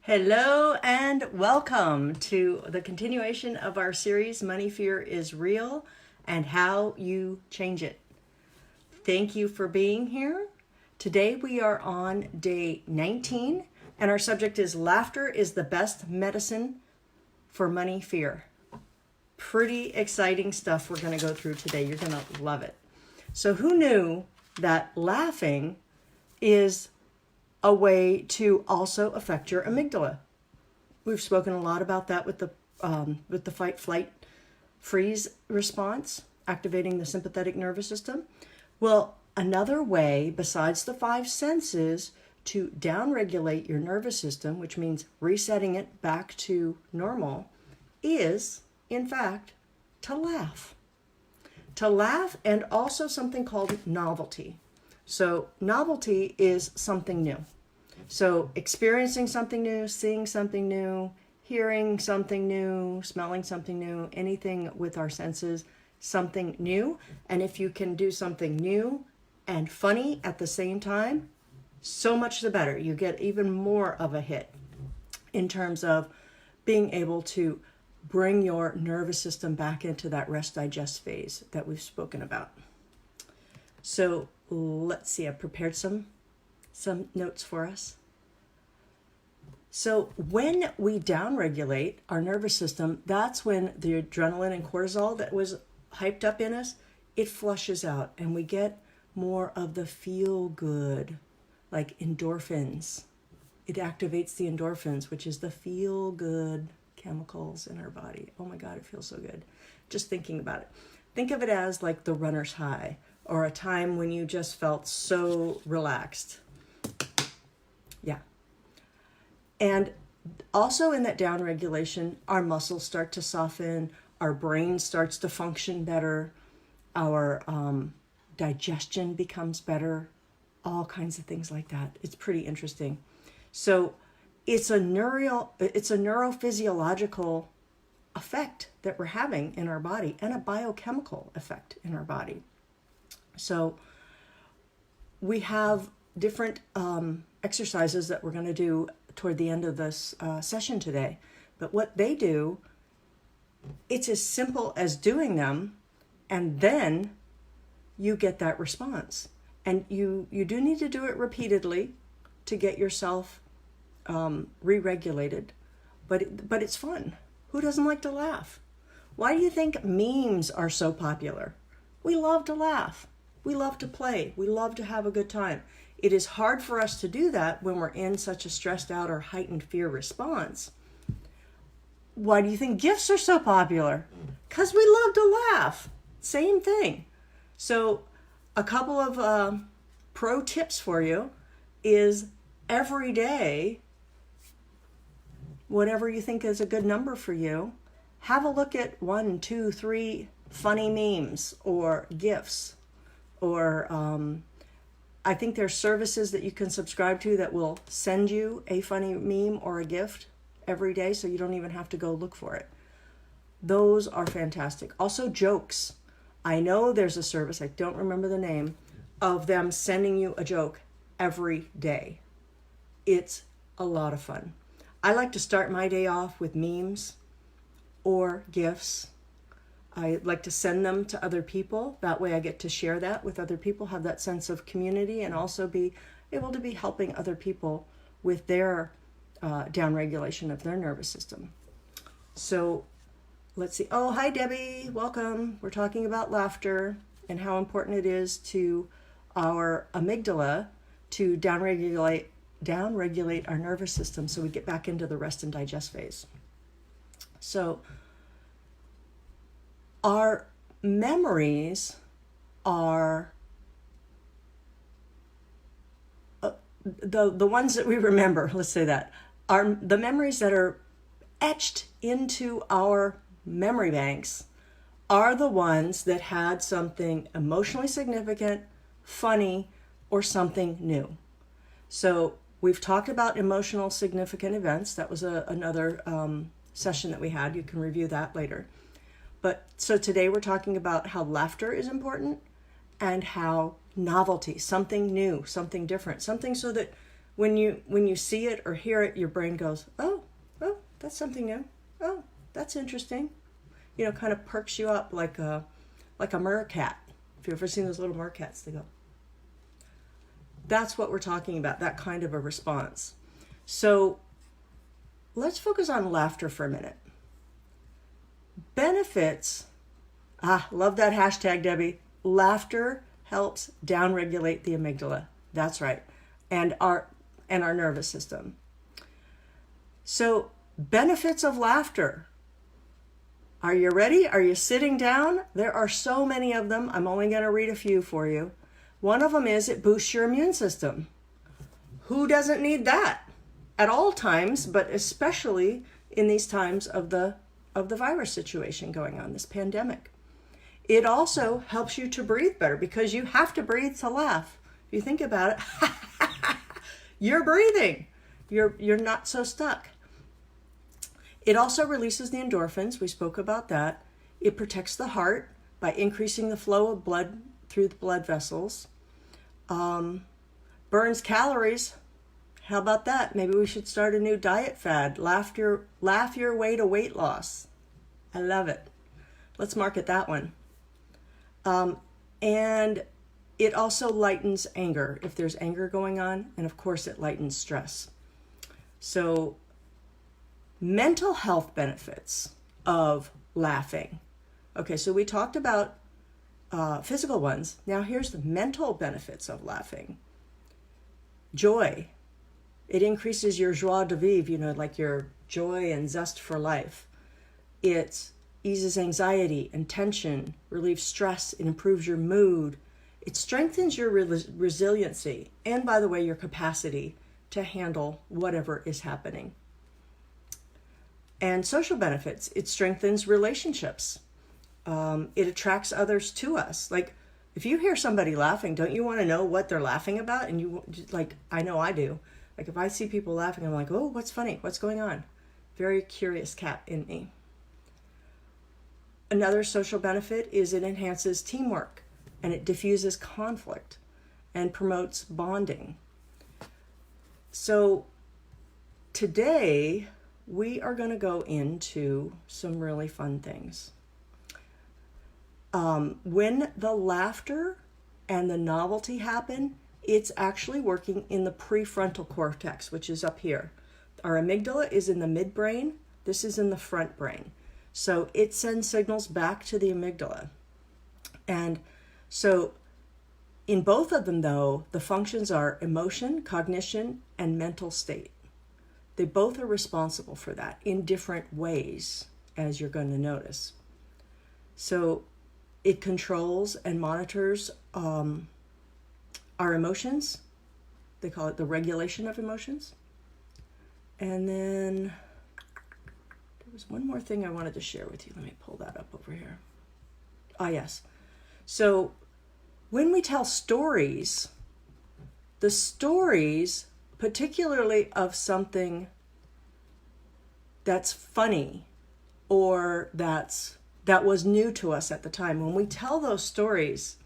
Hello and welcome to the continuation of our series, Money Fear is Real and How You Change It. Thank you for being here. Today we are on day 19 and our subject is laughter is the best medicine for money fear. Pretty exciting stuff we're going to go through today. You're going to love it. So who knew that laughing is a way to also affect your amygdala? We've spoken a lot about that with the fight, flight, freeze response, activating the sympathetic nervous system. Well, another way besides the five senses to downregulate your nervous system, which means resetting it back to normal, is, in fact, to laugh. To laugh, and also something called novelty. So novelty is something new. So experiencing something new, seeing something new, hearing something new, smelling something new, anything with our senses, something new. And if you can do something new and funny at the same time, so much the better. You get even more of a hit in terms of being able to bring your nervous system back into that rest digest phase that we've spoken about. So let's see, I've prepared some notes for us. So when we downregulate our nervous system, that's when the adrenaline and cortisol that was hyped up in us, it flushes out and we get more of the feel good, like endorphins. It activates the endorphins, which is the feel good chemicals in our body. Oh my God, it feels so good. Just thinking about it. Think of it as like the runner's high, or a time when you just felt so relaxed. Yeah. And also in that down regulation, our muscles start to soften, our brain starts to function better, our digestion becomes better, all kinds of things like that. It's pretty interesting. So it's a neurophysiological effect that we're having in our body, and a biochemical effect in our body. So we have different exercises that we're going to do toward the end of this session today. But what they do, it's as simple as doing them, and then you get that response. And you do need to do it repeatedly to get yourself re-regulated. But it's fun. Who doesn't like to laugh? Why do you think memes are so popular? We love to laugh. We love to play. We love to have a good time. It is hard for us to do that when we're in such a stressed out or heightened fear response. Why do you think gifts are so popular? Because we love to laugh. Same thing. So a couple of pro tips for you is every day, whatever you think is a good number for you, have a look at 1, 2, 3 funny memes or gifs. Or I think there's services that you can subscribe to that will send you a funny meme or a gift every day, so you don't even have to go look for it. Those are fantastic. Also jokes. I know there's a service, I don't remember the name, of them sending you a joke every day. It's a lot of fun. I like to start my day off with memes or gifs. I like to send them to other people. That way I get to share that with other people, have that sense of community, and also be able to be helping other people with their downregulation of their nervous system. So let's see. Oh, hi, Debbie. Welcome. We're talking about laughter and how important it is to our amygdala to downregulate our nervous system so we get back into the rest and digest phase. So our memories are the ones that we remember, let's say that, are the memories that are etched into our memory banks are the ones that had something emotionally significant, funny, or something new. So we've talked about emotional significant events. That was another session that we had. You can review that later. But so today we're talking about how laughter is important and how novelty, something new, something different, something so that when you see it or hear it, your brain goes, oh, that's something new. Oh, that's interesting. You know, kind of perks you up like a meerkat. If you've ever seen those little meerkats, they go. That's what we're talking about, that kind of a response. So let's focus on laughter for a minute. Benefits. Love that hashtag, Debbie. Laughter helps downregulate the amygdala. That's right. And our nervous system. So, benefits of laughter. Are you ready? Are you sitting down? There are so many of them. I'm only going to read a few for you. One of them is it boosts your immune system. Who doesn't need that at all times, but especially in these times of the virus situation going on, this pandemic. It also helps you to breathe better because you have to breathe to laugh. If you think about it, you're breathing. You're not so stuck. It also releases the endorphins. We spoke about that. It protects the heart by increasing the flow of blood through the blood vessels. Burns calories. How about that? Maybe we should start a new diet fad. Laugh your way to weight loss. I love it. Let's market that one. And it also lightens anger if there's anger going on. And of course, it lightens stress. So mental health benefits of laughing. Okay, so we talked about physical ones. Now here's the mental benefits of laughing. Joy. It increases your joie de vivre, like your joy and zest for life. It eases anxiety and tension, relieves stress, it improves your mood. It strengthens your resiliency and, by the way, your capacity to handle whatever is happening. And social benefits. It strengthens relationships. It attracts others to us. Like, if you hear somebody laughing, don't you want to know what they're laughing about? And I know I do. Like, if I see people laughing, I'm like, oh, what's funny? What's going on? Very curious cat in me. Another social benefit is it enhances teamwork and it diffuses conflict and promotes bonding. So today we are going to go into some really fun things. When the laughter and the novelty happen, it's actually working in the prefrontal cortex, which is up here. Our amygdala is in the midbrain. This is in the front brain. So it sends signals back to the amygdala. And so in both of them, though, the functions are emotion, cognition, and mental state. They both are responsible for that in different ways, as you're going to notice. So it controls and monitors our emotions. They call it the regulation of emotions. And then there was one more thing I wanted to share with you. Let me pull that up over here. Yes. So when we tell stories, the stories, particularly of something that's funny or that was new to us at the time, when we tell those stories,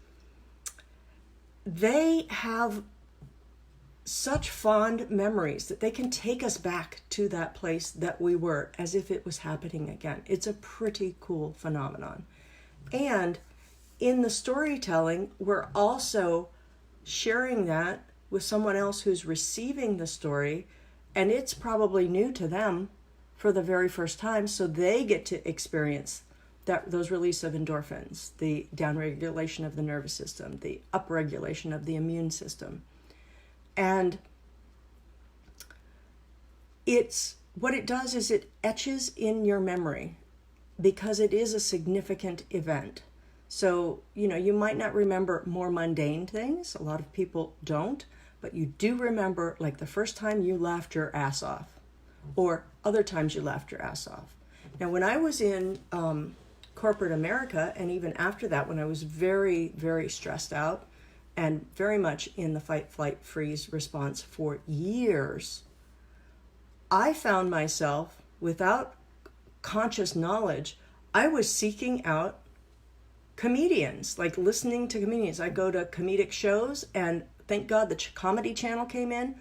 they have such fond memories that they can take us back to that place that we were as if it was happening again. It's a pretty cool phenomenon. And in the storytelling, we're also sharing that with someone else who's receiving the story, and it's probably new to them for the very first time, so they get to experience those release of endorphins, the downregulation of the nervous system, the upregulation of the immune system. And what it does is it etches in your memory because it is a significant event. So, you might not remember more mundane things. A lot of people don't, but you do remember like the first time you laughed your ass off or other times you laughed your ass off. Now, when I was in corporate America, and even after that, when I was very, very stressed out and very much in the fight, flight, freeze response for years, I found myself, without conscious knowledge, I was seeking out comedians, like listening to comedians. I go to comedic shows, and thank God the Comedy Channel came in.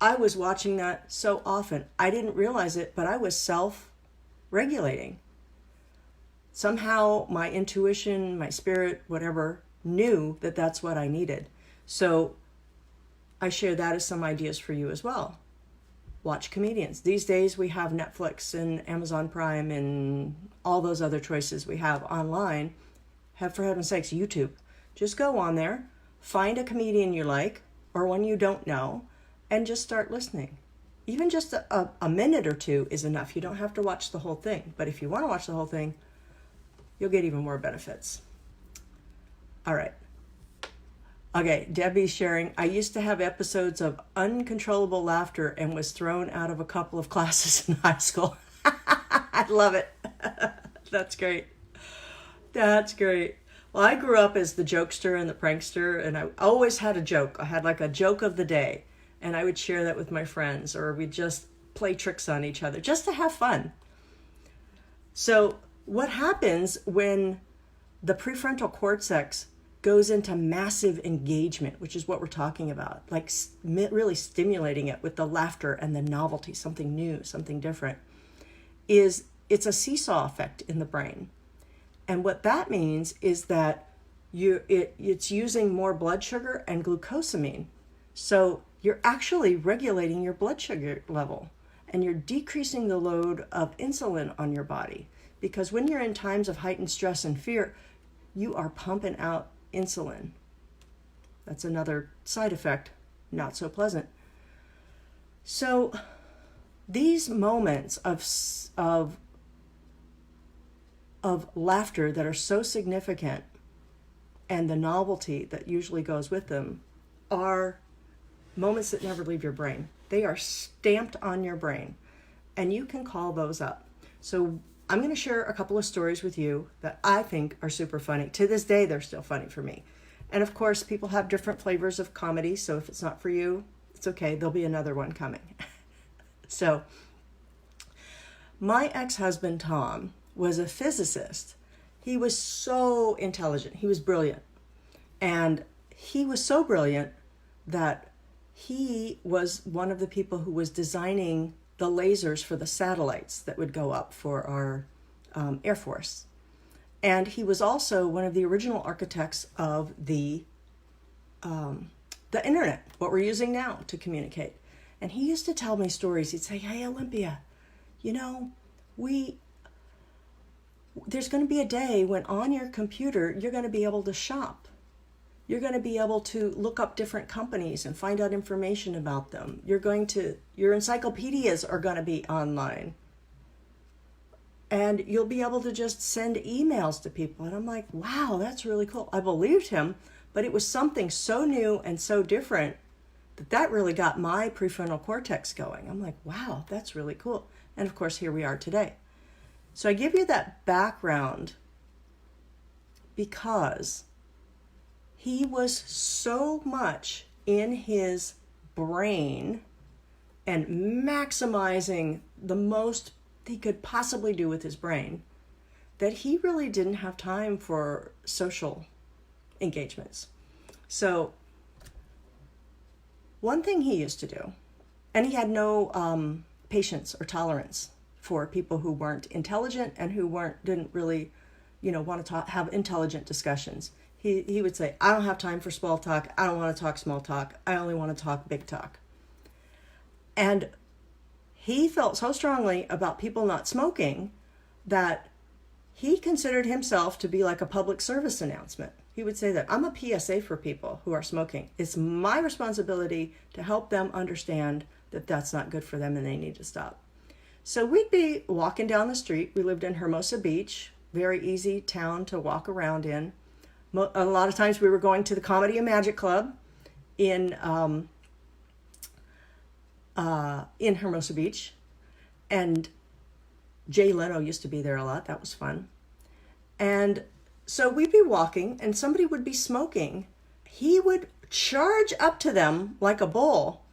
I was watching that so often. I didn't realize it, but I was self-regulating. Somehow my intuition, my spirit, whatever, knew that that's what I needed. So I share that as some ideas for you as well. Watch comedians. These days we have Netflix and Amazon Prime and all those other choices we have online. For heaven's sakes, YouTube. Just go on there, find a comedian you like or one you don't know, and just start listening. Even just a minute or two is enough. You don't have to watch the whole thing. But if you want to watch the whole thing, you'll get even more benefits. All right. Okay, Debbie's sharing, I used to have episodes of uncontrollable laughter and was thrown out of a couple of classes in high school. I love it. That's great. That's great. Well, I grew up as the jokester and the prankster, and I always had a joke. I had like a joke of the day, and I would share that with my friends, or we'd just play tricks on each other just to have fun. So what happens when the prefrontal cortex goes into massive engagement, which is what we're talking about, like really stimulating it with the laughter and the novelty, something new, something different, it's a seesaw effect in the brain. And what that means is that it's using more blood sugar and glucosamine. So you're actually regulating your blood sugar level, and you're decreasing the load of insulin on your body. Because when you're in times of heightened stress and fear, you are pumping out insulin. That's another side effect, not so pleasant. So these moments of laughter that are so significant, and the novelty that usually goes with them, are moments that never leave your brain. They are stamped on your brain, and you can call those up. So I'm going to share a couple of stories with you that I think are super funny. To this day, they're still funny for me. And of course, people have different flavors of comedy, so if it's not for you, it's okay. There'll be another one coming. So, my ex-husband, Tom, was a physicist. He was so intelligent. He was brilliant. And he was so brilliant that he was one of the people who was designing the lasers for the satellites that would go up for our Air Force. And he was also one of the original architects of the internet, what we're using now to communicate. And he used to tell me stories. He'd say, hey, Olympia, there's going to be a day when on your computer, you're going to be able to shop. You're going to be able to look up different companies and find out information about them. Your encyclopedias are going to be online. And you'll be able to just send emails to people. And I'm like, wow, that's really cool. I believed him, but it was something so new and so different that really got my prefrontal cortex going. I'm like, wow, that's really cool. And of course, here we are today. So I give you that background because he was so much in his brain and maximizing the most he could possibly do with his brain that he really didn't have time for social engagements. So one thing he used to do, and he had no patience or tolerance for people who weren't intelligent and who didn't really, want to have intelligent discussions. He would say, I don't have time for small talk. I don't want to talk small talk. I only want to talk big talk. And he felt so strongly about people not smoking that he considered himself to be like a public service announcement. He would say that I'm a PSA for people who are smoking. It's my responsibility to help them understand that that's not good for them and they need to stop. So we'd be walking down the street. We lived in Hermosa Beach, very easy town to walk around in. A lot of times we were going to the Comedy and Magic Club in Hermosa Beach. And Jay Leno used to be there a lot. That was fun. And so we'd be walking and somebody would be smoking. He would charge up to them like a bull.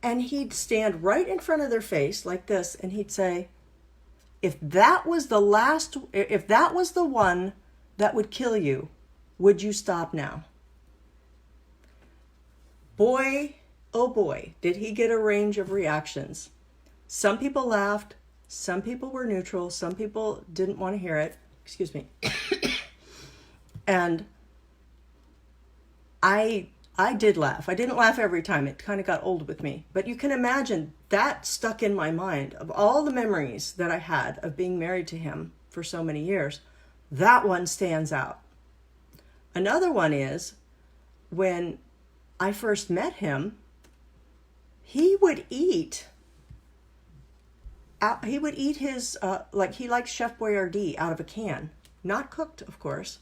And he'd stand right in front of their face like this. And he'd say, if that was the one that would kill you, would you stop now? Boy, oh boy, did he get a range of reactions. Some people laughed, some people were neutral, some people didn't want to hear it. Excuse me. And I did laugh. I didn't laugh every time. It kind of got old with me. But you can imagine that stuck in my mind. Of all the memories that I had of being married to him for so many years, that one stands out. Another one is when I first met him, he would eat his, like he liked Chef Boyardee out of a can. Not cooked, of course.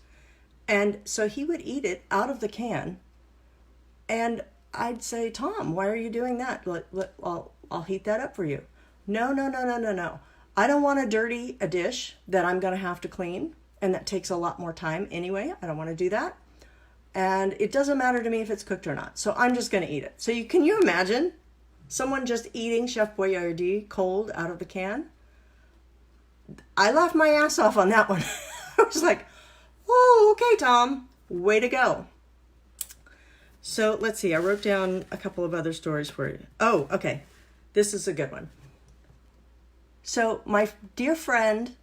And so he would eat it out of the can. And I'd say, Tom, why are you doing that? I'll heat that up for you. No. I don't want to dirty a dish that I'm going to have to clean. And that takes a lot more time anyway. I don't want to do that. And it doesn't matter to me if it's cooked or not. So I'm just going to eat it. So can you imagine someone just eating Chef Boyardee cold out of the can? I laughed my ass off on that one. I was like, oh, okay, Tom, way to go. So let's see, I wrote down a couple of other stories for you. Oh, okay, this is a good one. So my dear friend,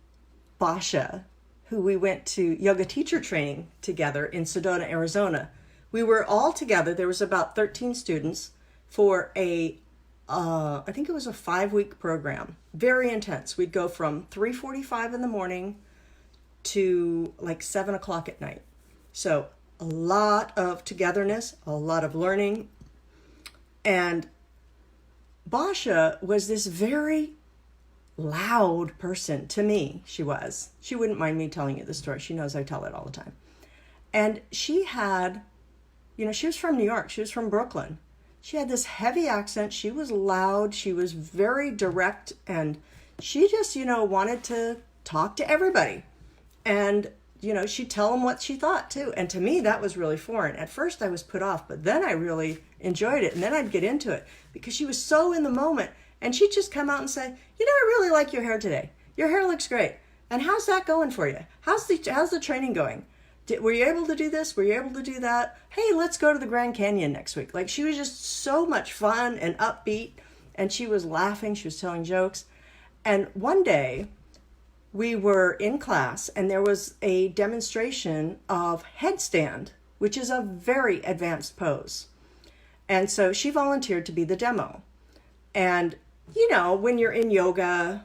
Basha, who we went to yoga teacher training together in Sedona, Arizona, we were all together. There was about 13 students for I think it was a 5-week program, very intense. We'd go from 3:45 in the morning to like 7 o'clock at night. So a lot of togetherness, a lot of learning. And Basha was this very loud person to me. She wouldn't mind me telling you the story. She knows I tell it all the time. And she had, she was from New York. She was from Brooklyn. She had this heavy accent. She was loud. She was very direct. And she just, wanted to talk to everybody. And, she'd tell them what she thought too. And to me, that was really foreign. At first I was put off, but then I really enjoyed it. And then I'd get into it because she was so in the moment. And she'd just come out and say, I really like your hair today. Your hair looks great. And how's that going for you? How's the training going? Were you able to do this? Were you able to do that? Hey, let's go to the Grand Canyon next week. Like, she was just so much fun and upbeat. And she was laughing. She was telling jokes. And one day we were in class and there was a demonstration of headstand, which is a very advanced pose. And so she volunteered to be the demo. And, when you're in yoga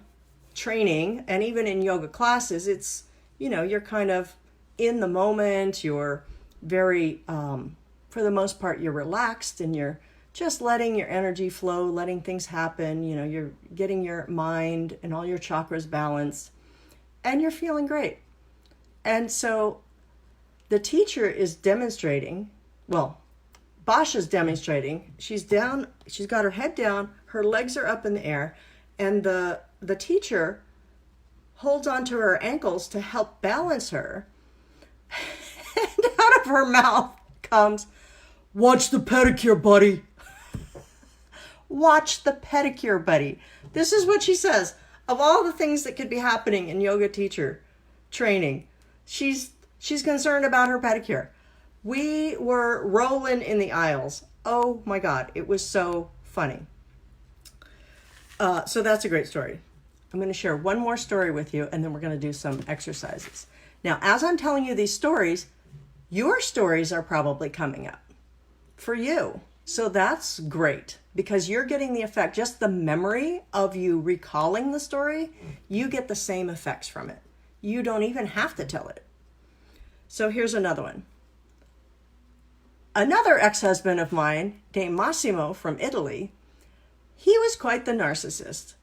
training and even in yoga classes, it's, you're kind of in the moment. You're very, for the most part, you're relaxed and you're just letting your energy flow, letting things happen. You're getting your mind and all your chakras balanced and you're feeling great. And so the teacher is demonstrating, Basha's demonstrating. She's down, she's got her head down, her legs are up in the air, and the teacher holds onto her ankles to help balance her. And out of her mouth comes, "Watch the pedicure, buddy." Watch the pedicure, buddy. This is what she says. Of all the things that could be happening in yoga teacher training, she's concerned about her pedicure. We were rolling in the aisles. Oh my God, it was so funny. So that's a great story. I'm going to share one more story with you, and then we're going to do some exercises. Now, as I'm telling you these stories, your stories are probably coming up for you. So that's great because you're getting the effect, just the memory of you recalling the story, you get the same effects from it. You don't even have to tell it. So here's another one. Another ex-husband of mine, named Massimo from Italy, he was quite the narcissist.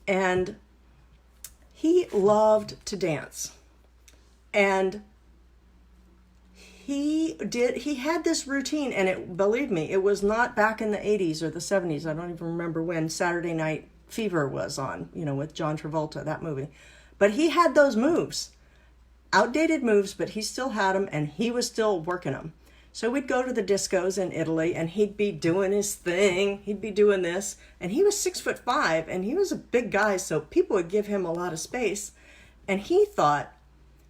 And he loved to dance. And he had this routine, and believe me, it was not back in the 80s or the 70s. I don't even remember when Saturday Night Fever was on, with John Travolta, that movie. But he had those moves, outdated moves, but he still had them, and he was still working them. So we'd go to the discos in Italy, and he'd be doing his thing. He'd be doing this, and he was 6'5", and he was a big guy, so people would give him a lot of space. And he thought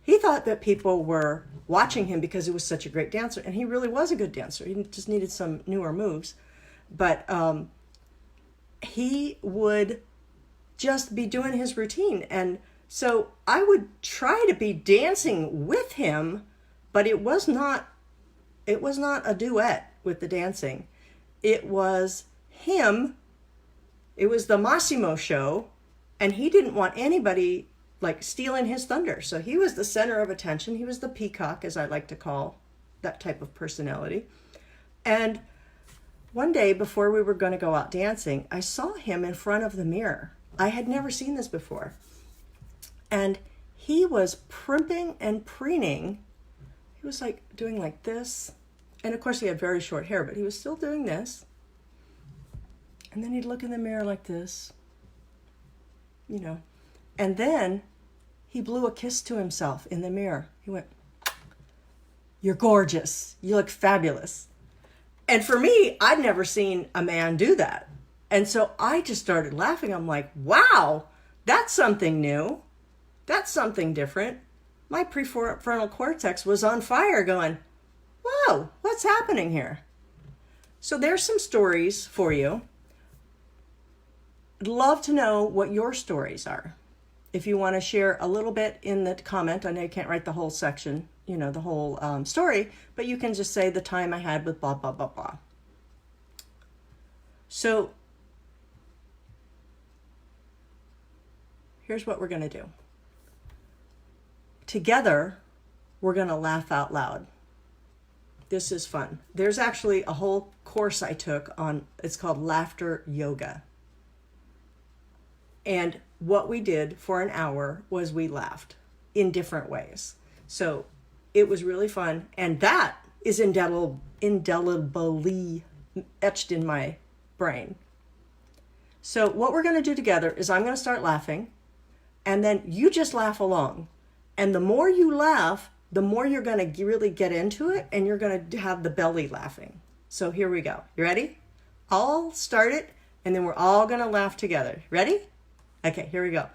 that people were watching him because he was such a great dancer, and he really was a good dancer. He just needed some newer moves. But he would just be doing his routine. And so I would try to be dancing with him, but it was not a duet with the dancing. It was him. It was the Massimo show, and he didn't want anybody like stealing his thunder. So he was the center of attention. He was the peacock, as I like to call that type of personality. And one day before we were going to go out dancing, I saw him in front of the mirror. I had never seen this before. And he was primping and preening. He was like doing like this. And of course he had very short hair, but he was still doing this. And then he'd look in the mirror like this, you know. And then he blew a kiss to himself in the mirror. He went, "You're gorgeous. You look fabulous." And for me, I'd never seen a man do that. And so I just started laughing. I'm like, wow, that's something new. That's something different. My prefrontal cortex was on fire going, whoa, what's happening here? So there's some stories for you. I'd love to know what your stories are. If you want to share a little bit in the comment, I know you can't write the whole section, you know, the whole story, but you can just say the time I had with blah, blah, blah, blah. So here's what we're going to do. Together, we're going to laugh out loud. This is fun. There's actually a whole course I took on, it's called laughter yoga. And what we did for an hour was we laughed in different ways. So it was really fun. And that is indelibly etched in my brain. So what we're going to do together is I'm going to start laughing. And then you just laugh along. And the more you laugh, the more you're going to really get into it. And you're going to have the belly laughing. So here we go. You ready? I'll start it. And then we're all going to laugh together. Ready? Okay, here we go.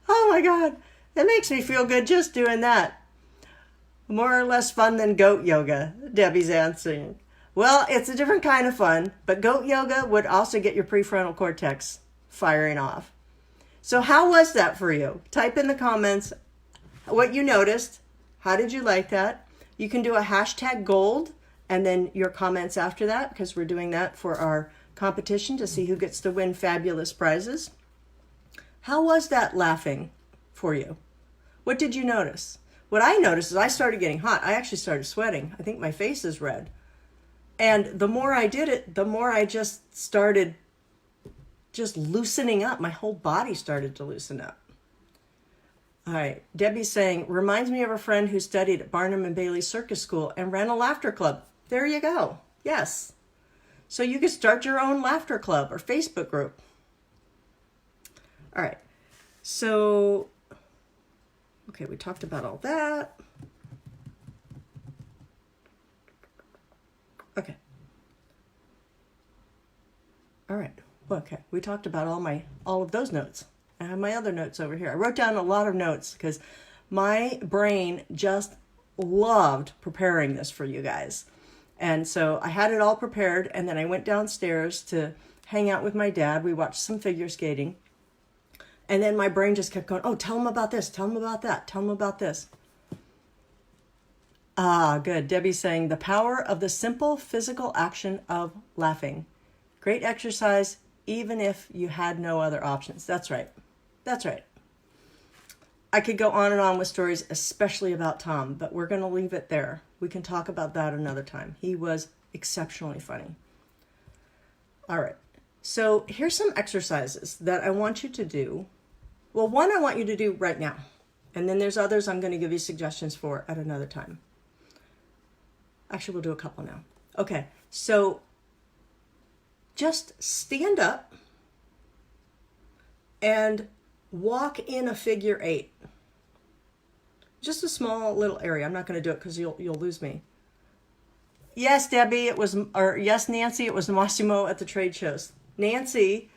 Oh my God, it makes me feel good just doing that. More or less fun than goat yoga, Debbie's answering. Well, it's a different kind of fun, but goat yoga would also get your prefrontal cortex firing off. So how was that for you? Type in the comments what you noticed. How did you like that? You can do a hashtag gold and then your comments after that, because we're doing that for our competition to see who gets to win fabulous prizes. How was that laughing for you? What did you notice? What I noticed is I started getting hot. I actually started sweating. I think my face is red. And the more I did it, the more I just started just loosening up. My whole body started to loosen up. All right. Debbie's saying, reminds me of a friend who studied at Barnum and Bailey Circus School and ran a laughter club. There you go. Yes. So you could start your own laughter club or Facebook group. All right. So... okay, we talked about all that. Okay. All right. Okay, we talked about all of those notes. I have my other notes over here. I wrote down a lot of notes because my brain just loved preparing this for you guys. And so I had it all prepared, and then I went downstairs to hang out with my dad. We watched some figure skating. And then my brain just kept going, oh, tell them about this, tell them about that, tell them about this. Ah, good. Debbie's saying, the power of the simple physical action of laughing. Great exercise, even if you had no other options. That's right. That's right. I could go on and on with stories, especially about Tom, but we're going to leave it there. We can talk about that another time. He was exceptionally funny. All right. So here's some exercises that I want you to do. Well, one I want you to do right now. And then there's others I'm going to give you suggestions for at another time. Actually, we'll do a couple now. Okay, so just stand up and walk in a figure 8. Just a small little area. I'm not going to do it because you'll lose me. Yes, Debbie, yes, Nancy, it was Massimo at the trade shows. Nancy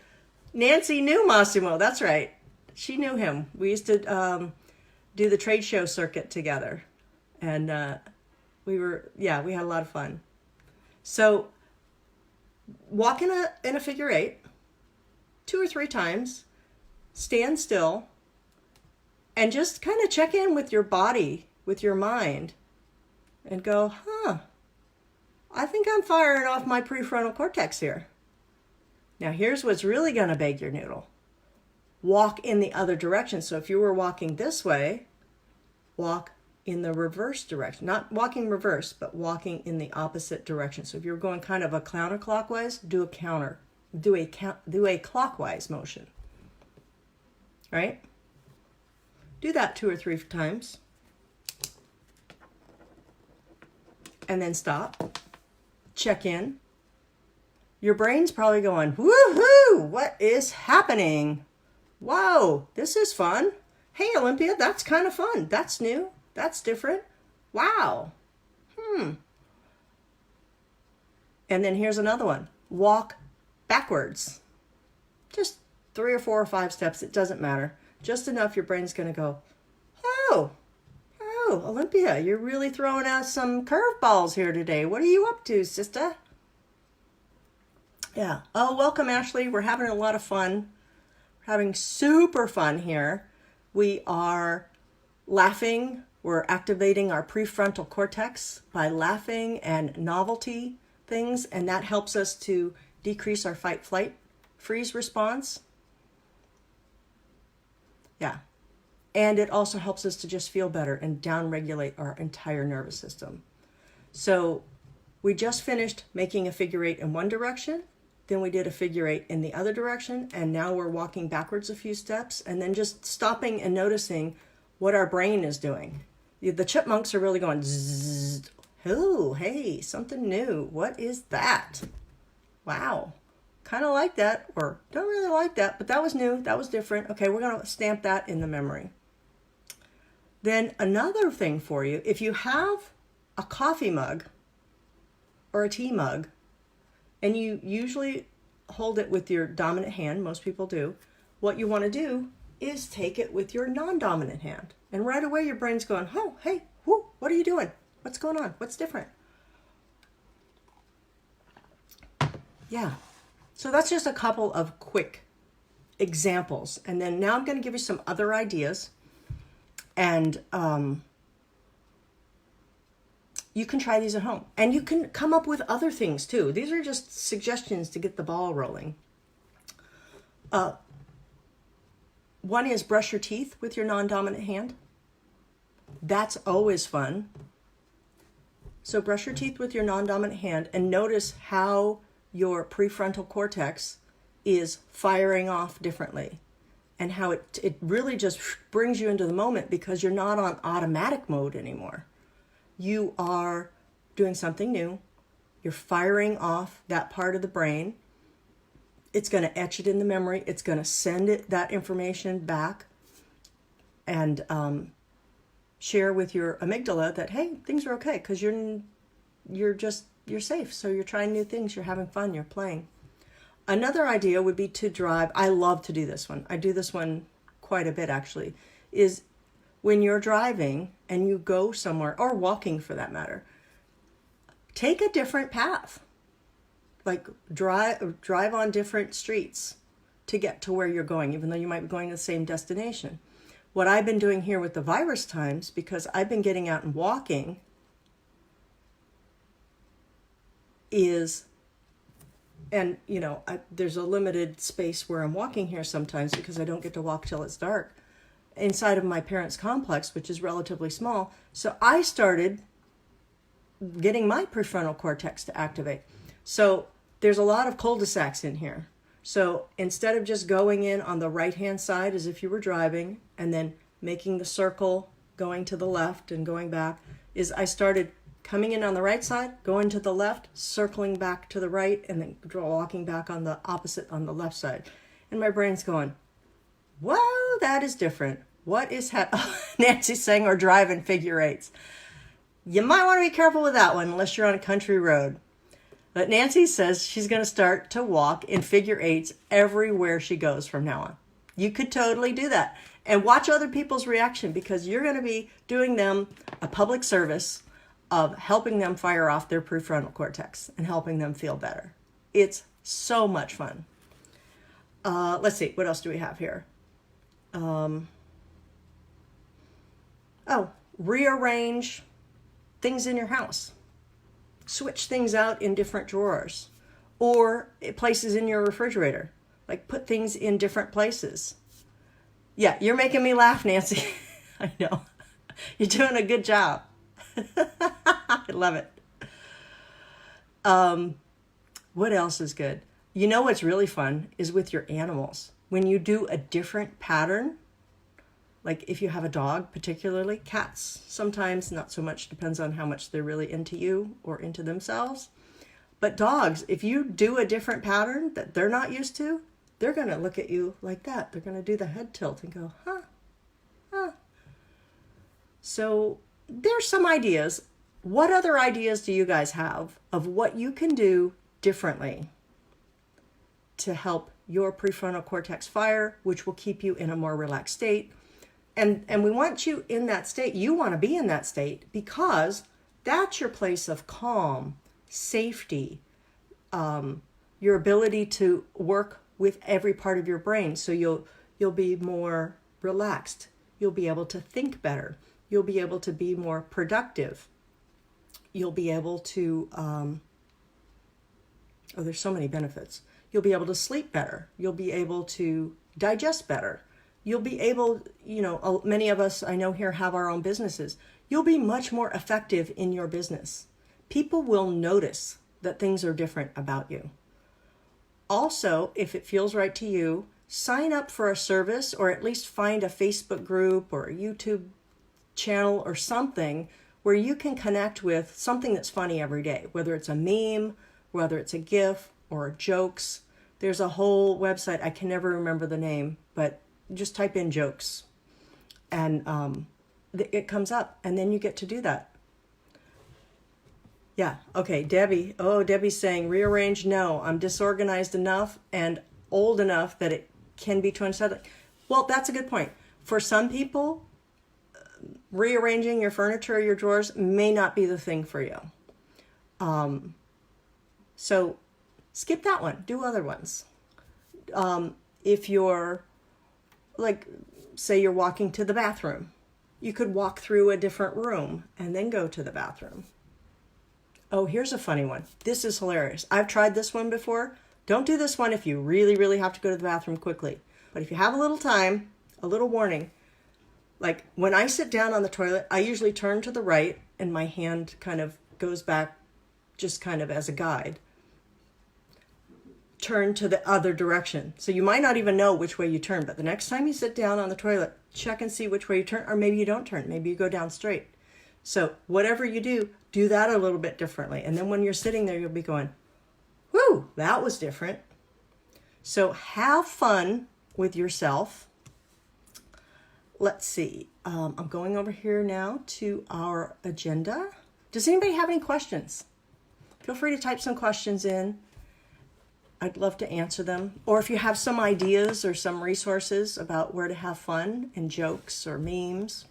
knew Massimo. That's right. She knew him. We used to do the trade show circuit together, and we had a lot of fun. So walk in a figure 8 2 or 3 times, stand still, and just kind of check in with your body, with your mind, and go, I think I'm firing off my prefrontal cortex here. Now here's what's really going to beg your noodle. Walk in the other direction. So if you were walking this way, walk in the reverse direction. Not walking reverse, but walking in the opposite direction. So if you're going kind of a counterclockwise, do a clockwise motion. Right? Do that 2 or 3 times. And then stop. Check in. Your brain's probably going, woohoo, what is happening? Whoa, this is fun. Hey, Olympia, that's kind of fun. That's new. That's different. Wow. And then here's another one. Walk backwards. Just 3 or 4 or 5 steps. It doesn't matter. Just enough your brain's going to go, oh, Olympia, you're really throwing out some curveballs here today. What are you up to, sister? Yeah. Oh, welcome, Ashley. We're having a lot of fun. We're having super fun here. We are laughing. We're activating our prefrontal cortex by laughing and novelty things, and that helps us to decrease our fight, flight, freeze response. Yeah. And it also helps us to just feel better and downregulate our entire nervous system. So we just finished making a figure 8 in one direction. Then we did a figure 8 in the other direction. And now we're walking backwards a few steps and then just stopping and noticing what our brain is doing. The chipmunks are really going, zzz. Oh, hey, something new. What is that? Wow. Kind of like that, or don't really like that, but that was new. That was different. Okay, we're going to stamp that in the memory. Then another thing for you, if you have a coffee mug or a tea mug, and you usually hold it with your dominant hand, most people do, what you want to do is take it with your non-dominant hand. And right away your brain's going, oh, hey, whoo, what are you doing? What's going on? What's different? Yeah. So that's just a couple of quick examples. And then now I'm going to give you some other ideas. And you can try these at home. And you can come up with other things too. These are just suggestions to get the ball rolling. One is brush your teeth with your non-dominant hand. That's always fun. So brush your teeth with your non-dominant hand and notice how your prefrontal cortex is firing off differently, and how it really just brings you into the moment because you're not on automatic mode anymore. You are doing something new. You're firing off that part of the brain. It's going to etch it in the memory. It's going to send that information back and share with your amygdala that, hey, things are okay because you're safe. So you're trying new things. You're having fun. You're playing. Another idea would be to drive. I love to do this one. I do this one quite a bit, actually, is when you're driving and you go somewhere, or walking for that matter, take a different path. Like drive on different streets to get to where you're going, even though you might be going to the same destination. What I've been doing here with the virus times, because I've been getting out and walking, is, and you know, there's a limited space where I'm walking here sometimes because I don't get to walk till it's dark inside of my parents' complex, which is relatively small. So I started getting my prefrontal cortex to activate. So there's a lot of cul-de-sacs in here. So instead of just going in on the right-hand side as if you were driving and then making the circle, going to the left and going back, is I started coming in on the right side, going to the left, circling back to the right, and then walking back on the opposite on the left side. And my brain's going, Whoa, that is different. What is Nancy's saying, or driving figure eights. You might want to be careful with that one unless you're on a country road. But Nancy says she's going to start to walk in figure eights everywhere she goes from now on. You could totally do that. And watch other people's reaction, because you're going to be doing them a public service of helping them fire off their prefrontal cortex and helping them feel better. It's so much fun. Let's see, what else do we have here? Rearrange things in your house. Switch things out in different drawers or places in your refrigerator. Like put things in different places. Yeah, you're making me laugh, Nancy. I know. You're doing a good job. I love it. What else is good? You know what's really fun is with your animals. When you do a different pattern, like if you have a dog, particularly cats, sometimes not so much, depends on how much they're really into you or into themselves. But dogs, if you do a different pattern that they're not used to, they're going to look at you like that. They're going to do the head tilt and go, huh. So there's some ideas. What other ideas do you guys have of what you can do differently to help your prefrontal cortex fire, which will keep you in a more relaxed state? And we want you in that state. You want to be in that state because that's your place of calm, safety, your ability to work with every part of your brain. So you'll be more relaxed. You'll be able to think better. You'll be able to be more productive. You'll be able to, there's so many benefits. You'll be able to sleep better. You'll be able to digest better. You'll be able, many of us I know here have our own businesses. You'll be much more effective in your business. People will notice that things are different about you. Also, if it feels right to you, sign up for a service or at least find a Facebook group or a YouTube channel or something where you can connect with something that's funny every day, whether it's a meme, whether it's a GIF or jokes. There's a whole website, I can never remember the name, but just type in jokes and it comes up and then you get to do that. Yeah, okay, Debbie. Oh, Debbie's saying rearrange. No, I'm disorganized enough and old enough that it can be unsettled. Well, that's a good point. For some people, rearranging your furniture or your drawers may not be the thing for you. So skip that one. Do other ones. If you're, like, say you're walking to the bathroom, you could walk through a different room and then go to the bathroom. Oh, here's a funny one. This is hilarious. I've tried this one before. Don't do this one if you really, really have to go to the bathroom quickly. But if you have a little time, a little warning, like when I sit down on the toilet, I usually turn to the right and my hand kind of goes back just kind of as a guide. Turn to the other direction. So you might not even know which way you turn, but the next time you sit down on the toilet, check and see which way you turn, or maybe you don't turn. Maybe you go down straight. So whatever you do that a little bit differently. And then when you're sitting there, you'll be going, whoo, that was different. So have fun with yourself. Let's see. I'm going over here now to our agenda. Does anybody have any questions? Feel free to type some questions in. I'd love to answer them. Or if you have some ideas or some resources about where to have fun and jokes or memes.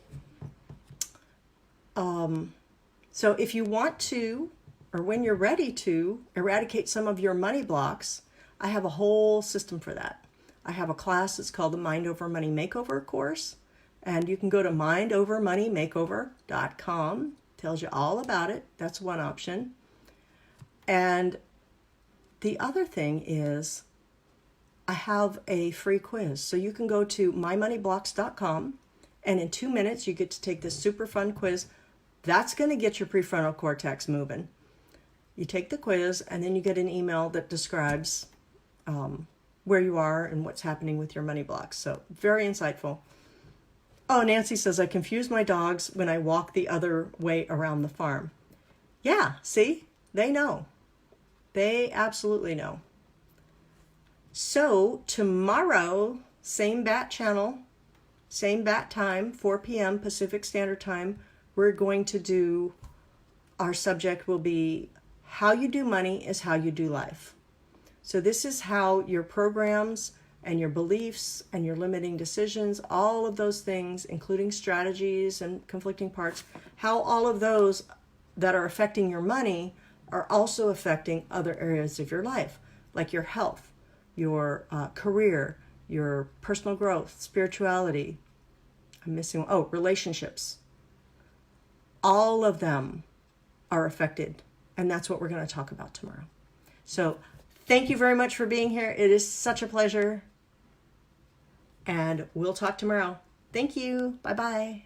So if you want to, or when you're ready to eradicate some of your money blocks, I have a whole system for that. I have a class that's called the Mind Over Money Makeover course. And you can go to mindovermoneymakeover.com. Tells you all about it. That's one option. And the other thing is I have a free quiz. So you can go to mymoneyblocks.com and in 2 minutes you get to take this super fun quiz. That's going to get your prefrontal cortex moving. You take the quiz and then you get an email that describes where you are and what's happening with your money blocks. So very insightful. Oh, Nancy says, I confuse my dogs when I walk the other way around the farm. Yeah, see? They know. They absolutely know. So tomorrow, same bat channel, same bat time, 4 p.m. Pacific Standard Time. We're going to do, our subject will be how you do money is how you do life. So this is how your programs and your beliefs and your limiting decisions, all of those things, including strategies and conflicting parts, how all of those that are affecting your money are also affecting other areas of your life, like your health, your career, your personal growth, spirituality. I'm missing one. Oh, relationships. All of them are affected, and that's what we're going to talk about tomorrow. So thank you very much for being here. It is such a pleasure. And we'll talk tomorrow. Thank you. Bye-bye.